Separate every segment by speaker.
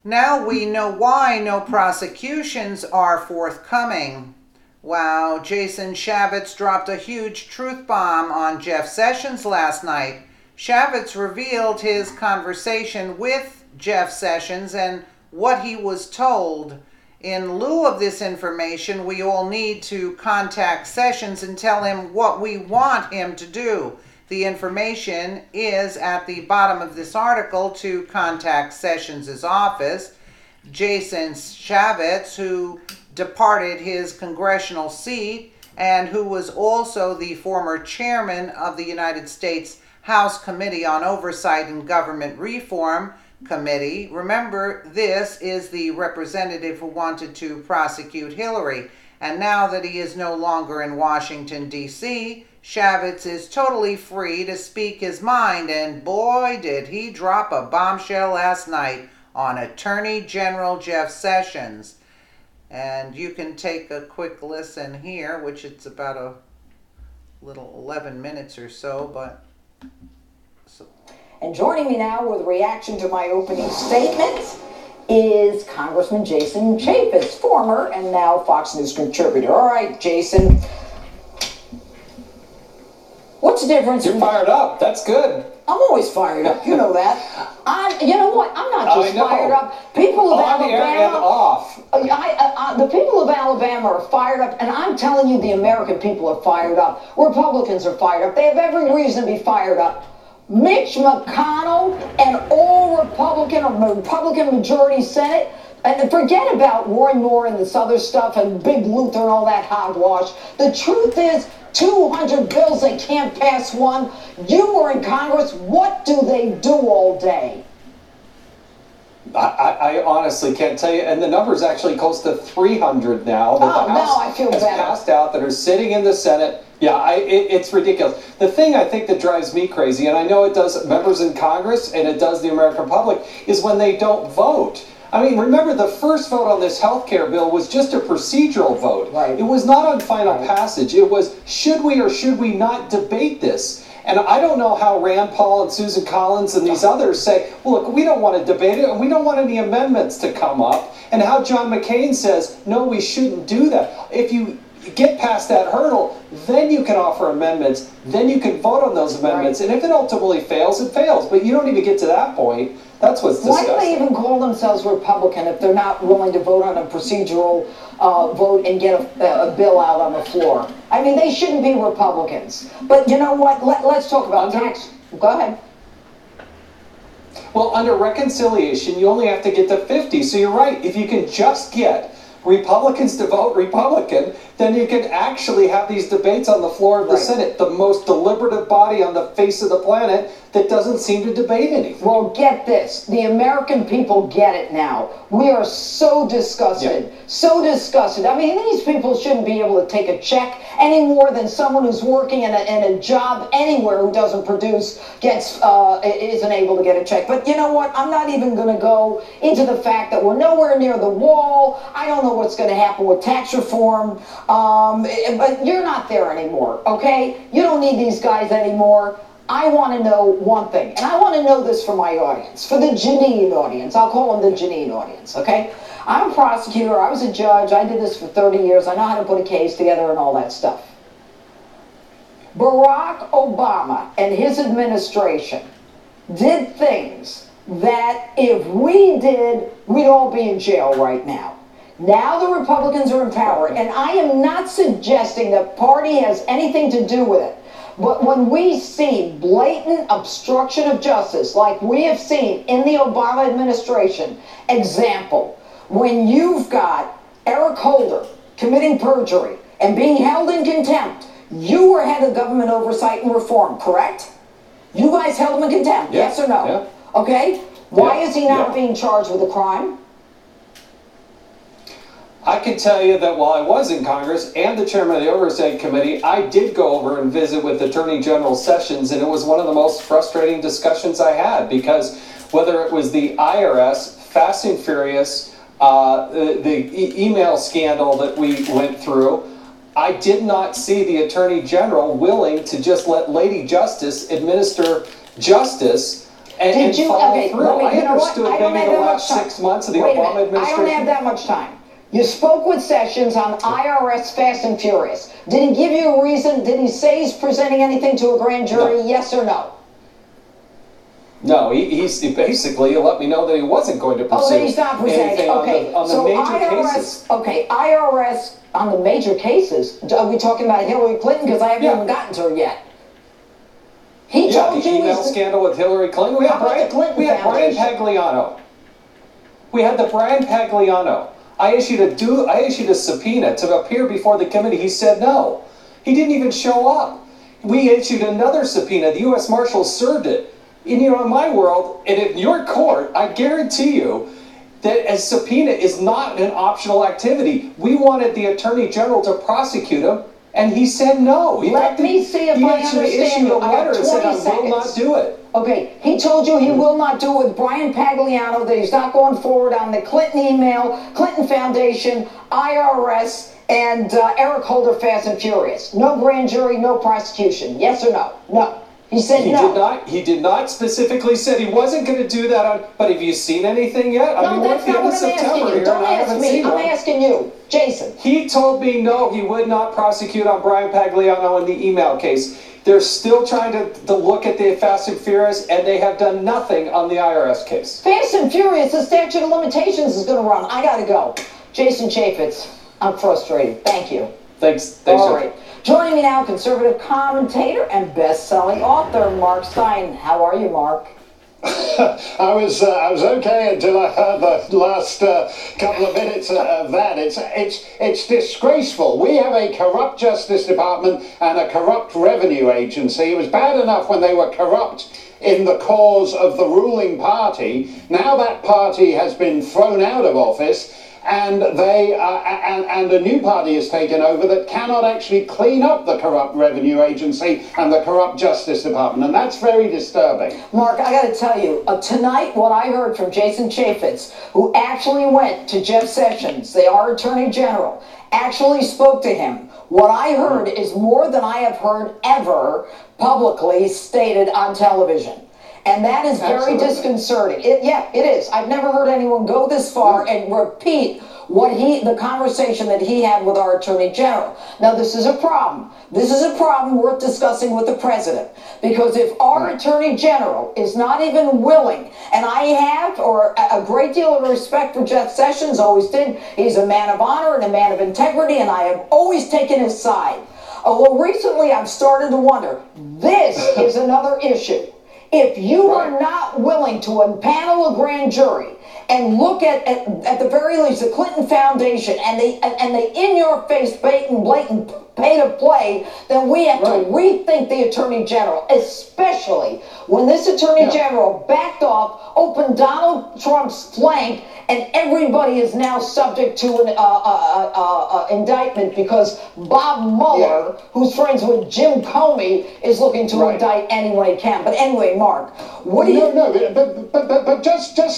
Speaker 1: Now we know why no prosecutions are forthcoming. Wow, Jason Chaffetz dropped a huge truth bomb on Jeff Sessions last night. Chaffetz revealed his conversation with Jeff Sessions and what he was told. In lieu of this information, we all need to contact Sessions and tell him what we want him to do. The information is at the bottom of this article to contact Sessions' office. Jason Chaffetz, who departed his congressional seat and who was also the former chairman of the United States House Committee on Oversight and Government Reform Committee. Remember, this is the representative who wanted to prosecute Hillary. And now that he is no longer in Washington, D.C., Chaffetz is totally free to speak his mind, and boy, did he drop a bombshell last night on Attorney General Jeff Sessions. And you can take a quick listen here, which it's about a little 11 minutes or so, but...
Speaker 2: And joining me now with a reaction to my opening statement is Congressman Jason Chaffetz, former and now Fox News contributor. All right, Jason. What's the difference?
Speaker 3: You're fired up. That's good.
Speaker 2: I'm always fired up. You know that. You know what? I'm not just fired up. People of Alabama.
Speaker 3: On the air and off.
Speaker 2: The people of Alabama are fired up, and I'm telling you, the American people are fired up. Republicans are fired up. They have every reason to be fired up. Mitch McConnell and all Republican majority Senate, and forget about Roy Moore and this other stuff and Big Luther and all that hogwash. The truth is, 200 bills, they can't pass one. You were in Congress. What do they do all day?
Speaker 3: I honestly can't tell you, and the number's actually close to 300 now. That the House
Speaker 2: now I feel
Speaker 3: has
Speaker 2: better.
Speaker 3: passed out that are sitting in the Senate. Yeah, it's ridiculous. The thing I think that drives me crazy, and I know it does members in Congress and it does the American public, is when they don't vote. I mean, remember the first vote on this health care bill was just a procedural vote.
Speaker 2: Right.
Speaker 3: It was not on final passage. It was, should we or should we not debate this? And I don't know how Rand Paul and Susan Collins and these others say, well, look, we don't want to debate it and we don't want any amendments to come up. And how John McCain says, no, we shouldn't do that. If you get past that hurdle, then you can offer amendments, then you can vote on those amendments. And if it ultimately fails, it fails. But you don't even get to that point. That's what's disgusting.
Speaker 2: Why do they even call themselves Republican if they're not willing to vote on a procedural vote and get a bill out on the floor? I mean, they shouldn't be Republicans. But you know what? Let's talk about tax. Go ahead.
Speaker 3: Well, under reconciliation, you only have to get to 50. So you're right. If you can just get Republicans to vote Republican, then you can actually have these debates on the floor of the Senate, the most deliberative body on the face of the planet that doesn't seem to debate anything.
Speaker 2: Well, get this. The American people get it now. We are so disgusted. So disgusted. I mean, these people shouldn't be able to take a check any more than someone who's working in a job anywhere who doesn't produce isn't able to get a check. But you know what? I'm not even going to go into the fact that we're nowhere near the wall. I don't know what's going to happen with tax reform. But you're not there anymore, okay? You don't need these guys anymore. I want to know one thing, and I want to know this for my audience, for the Janine audience. I'll call them the Janine audience, okay? I'm a prosecutor. I was a judge. I did this for 30 years. I know how to put a case together and all that stuff. Barack Obama and his administration did things that if we did, we'd all be in jail right now. Now the Republicans are in power, and I am not suggesting that party has anything to do with it. But when we see blatant obstruction of justice, like we have seen in the Obama administration, example, when you've got Eric Holder committing perjury and being held in contempt, you were head of government oversight and reform, correct? You guys held him in contempt, yes or no?
Speaker 3: Yeah.
Speaker 2: Okay? Why is he not being charged with a crime?
Speaker 3: I can tell you that while I was in Congress and the chairman of the Oversight Committee, I did go over and visit with Attorney General Sessions, and it was one of the most frustrating discussions I had, because whether it was the IRS, Fast and Furious, the email scandal that we went through, I did not see the Attorney General willing to just let Lady Justice administer justice and follow
Speaker 2: okay,
Speaker 3: through. I
Speaker 2: you know what?
Speaker 3: understood
Speaker 2: I don't
Speaker 3: maybe
Speaker 2: have
Speaker 3: the
Speaker 2: that
Speaker 3: last
Speaker 2: much time.
Speaker 3: 6 months of the
Speaker 2: Wait a
Speaker 3: Obama
Speaker 2: minute.
Speaker 3: administration.
Speaker 2: I don't have that much time. You spoke with Sessions on IRS Fast and Furious. Did he give you a reason? Did he say he's presenting anything to a grand jury?
Speaker 3: No.
Speaker 2: Yes or no?
Speaker 3: No, he basically let me know that he wasn't going to pursue
Speaker 2: that he's not presenting.
Speaker 3: anything
Speaker 2: Okay,
Speaker 3: on the
Speaker 2: so
Speaker 3: major
Speaker 2: IRS.
Speaker 3: cases.
Speaker 2: Okay, IRS on the major cases. Are we talking about Hillary Clinton? Because I haven't even gotten to her yet. He told
Speaker 3: the
Speaker 2: you
Speaker 3: email scandal with Hillary Clinton. We had Brian Pagliano. We had the Brian Pagliano. I issued a subpoena to appear before the committee. He said no. He didn't even show up. We issued another subpoena. The U.S. Marshals served it. And in my world, and in your court, I guarantee you that a subpoena is not an optional activity. We wanted the Attorney General to prosecute him, and he said no.
Speaker 2: Let me see if I understand
Speaker 3: He actually issued a letter and said, I will not do it.
Speaker 2: Okay, he told you he will not do it with Brian Pagliano, that he's not going forward on the Clinton email, Clinton Foundation, IRS, and Eric Holder Fast and Furious. No grand jury, no prosecution. Yes or no? No. He said no.
Speaker 3: He did not specifically said he wasn't going to do that. But have you seen anything yet?
Speaker 2: No, that's not what I'm asking you. Don't ask me. I'm asking you, Jason.
Speaker 3: He told me no, he would not prosecute on Brian Pagliano in the email case. They're still trying to look at the Fast and Furious, and they have done nothing on the IRS case.
Speaker 2: Fast and Furious, the statute of limitations is going to run. I got to go. Jason Chaffetz, I'm frustrated. Thank you.
Speaker 3: Thanks.
Speaker 2: All right. Joining me now, conservative commentator and best-selling author, Mark Stein. How are you, Mark?
Speaker 4: I was okay until I heard the last couple of minutes of that. It's disgraceful. We have a corrupt Justice Department and a corrupt revenue agency. It was bad enough when they were corrupt in the cause of the ruling party. Now that party has been thrown out of office, and and a new party is taken over that cannot actually clean up the corrupt revenue agency and the corrupt Justice Department, and that's very disturbing.
Speaker 2: Mark, I got to tell you, tonight what I heard from Jason Chaffetz, who actually went to Jeff Sessions, our Attorney General, actually spoke to him. What I heard is more than I have heard ever publicly stated on television. And that is very disconcerting. It is. I've never heard anyone go this far and repeat the conversation that he had with our Attorney General. Now, this is a problem. This is a problem worth discussing with the president. Because if our Attorney General is not even willing, and I have a great deal of respect for Jeff Sessions, always did. He's a man of honor and a man of integrity, and I have always taken his side. Although recently I've started to wonder, this is another issue. If you are not willing to impanel a grand jury and look at the very least the Clinton Foundation and the in-your-face blatant pay-to-play, then we have to rethink the Attorney General, especially when this Attorney General backed off, opened Donald Trump's flank, and everybody is now subject to an indictment because Bob Mueller, who's friends with Jim Comey, is looking to indict anyone he can. But anyway, Mark, what do you...
Speaker 4: But just to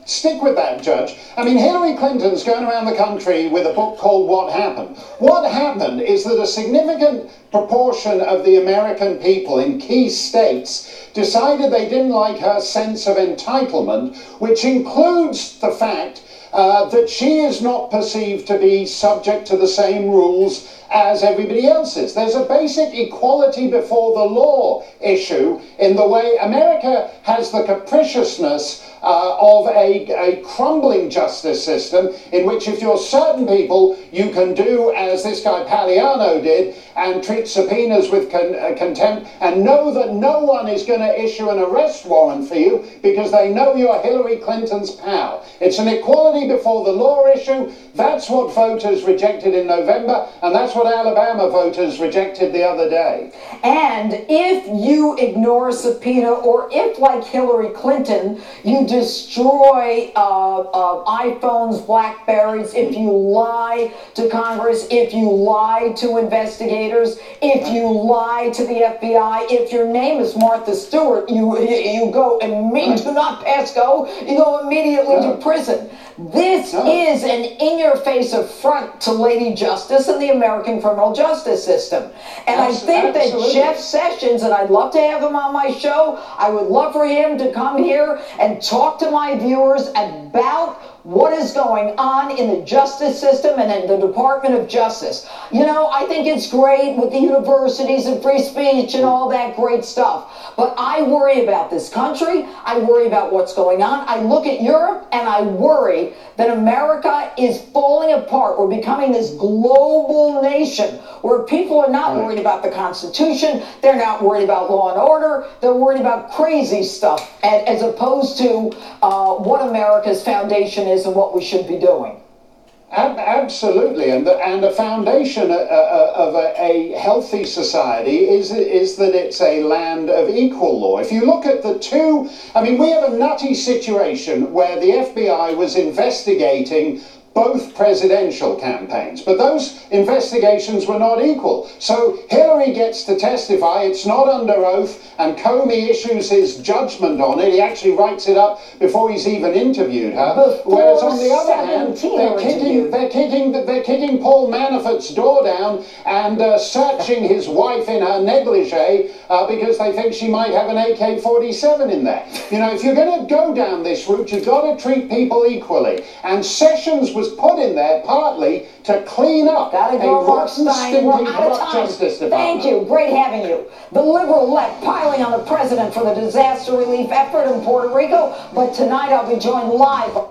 Speaker 4: stick with that, Judge, I mean, Hillary Clinton's going around the country with a book called What Happened. What happened is that a significant proportion of the American people in key states decided they didn't like her sense of entitlement, which includes the fact that she is not perceived to be subject to the same rules as everybody else is. There's a basic equality before the law issue in the way America has the capriciousness of a crumbling justice system in which if you're certain people, you can do as this guy Pagliano did and treat subpoenas with contempt and know that no one is going to issue an arrest warrant for you because they know you're Hillary Clinton's pal. It's an equality before the law issue. That's what voters rejected in November, and that's what Alabama voters rejected the other day.
Speaker 2: And if you ignore a subpoena, or if, like Hillary Clinton, you destroy iPhones, Blackberries, if you lie to Congress, if you lie to investigators, if you lie to the FBI, if your name is Martha Stewart, you go immediately, do not pass go, you go immediately to prison. This is an in-your-face affront to Lady Justice and the American criminal justice system. And I think that Jeff Sessions, and I'd love to have him on my show, I would love for him to come here and talk to my viewers about what is going on in the justice system and in the Department of Justice. You know, I think it's great with the universities and free speech and all that great stuff. But I worry about this country. I worry about what's going on. I look at Europe and I worry that America is falling apart. We're becoming this global nation where people are not worried about the Constitution. They're not worried about law and order. They're worried about crazy stuff as opposed to what America's foundation is and what we should be doing.
Speaker 4: Absolutely, and the foundation of a healthy society is that it's a land of equal law. If you look at the two, I mean, we have a nutty situation where the FBI was investigating both presidential campaigns, but those investigations were not equal. So Hillary gets to testify, it's not under oath, and Comey issues his judgment on it. He actually writes it up before he's even interviewed her. Whereas on the other hand, they're kicking Paul Manafort's door down and searching his wife in her negligee because they think she might have an AK-47 in there. You know, if you're going to go down this route, you've got to treat people equally. And Sessions was put in there partly to clean up a rotten, stinking corrupt Justice Department.
Speaker 2: Thank you. Great having you. The liberal left piling on the president for the disaster relief effort in Puerto Rico, but tonight I'll be joined live.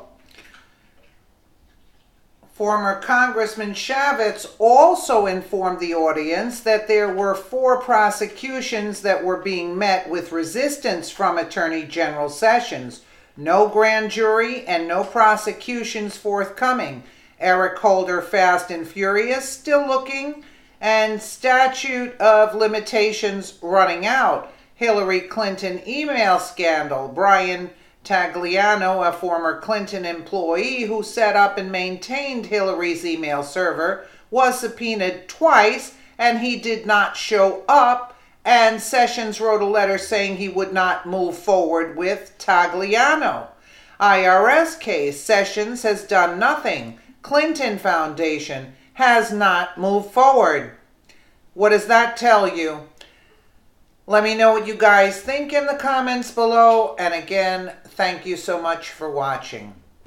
Speaker 1: Former Congressman Chaffetz also informed the audience that there were 4 prosecutions that were being met with resistance from Attorney General Sessions. No grand jury and no prosecutions forthcoming. Eric Holder, Fast and Furious, still looking, and statute of limitations running out. Hillary Clinton email scandal. Brian Tagliano, a former Clinton employee who set up and maintained Hillary's email server, was subpoenaed twice, and he did not show up. And Sessions wrote a letter saying he would not move forward with Tagliano. IRS case, Sessions has done nothing. Clinton Foundation has not moved forward. What does that tell you? Let me know what you guys think in the comments below. And again, thank you so much for watching.